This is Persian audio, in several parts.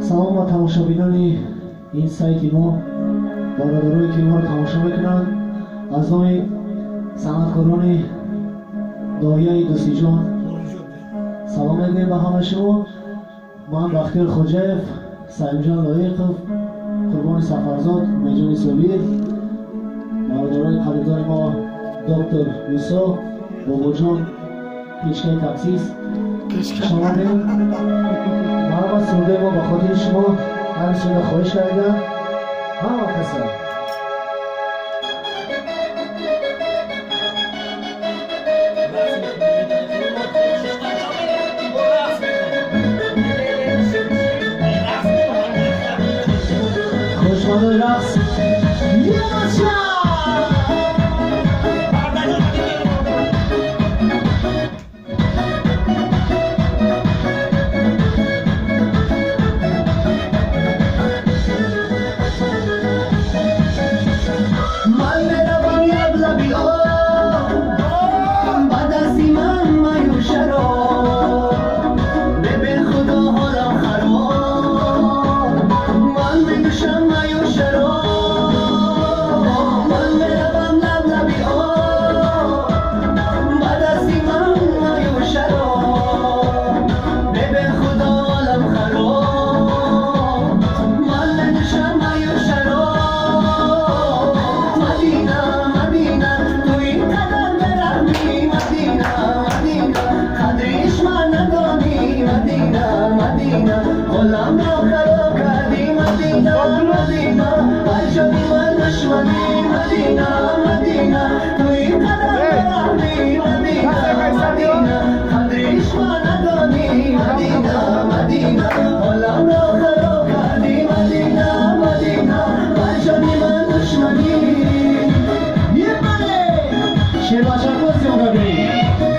سلام با تماشابینان این سایت ما، برادرایی که ما رو تماشا میکنند. از نام صنعتکاران دایه دوستی جان سلام میگویم به همه شما. من بختیار خوجایف، سعیم جان لایقов، قربان سفرزاد، میجان سوبیر، برادرای قدردان ما دکتر موسی، بابا جان پیشکه تکسیس شما دیم. مرحبا سروده ما به خاطر شما هر سوده خواهش کردیم همه کسا خوشمانه رقص یه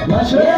بچه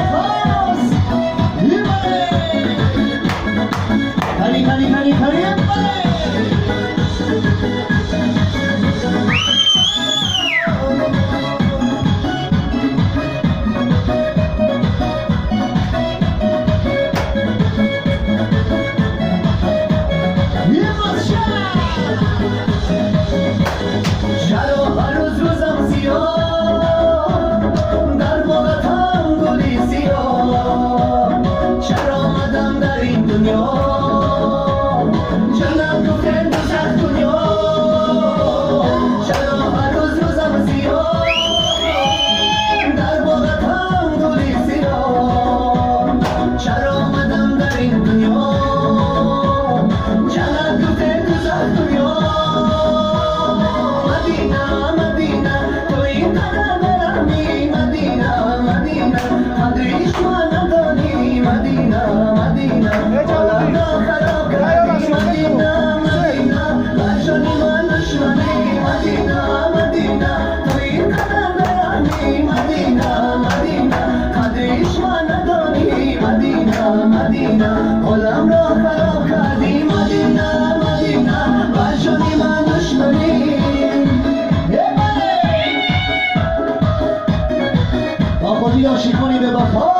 شیخونی به بفا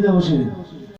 زنده باشید.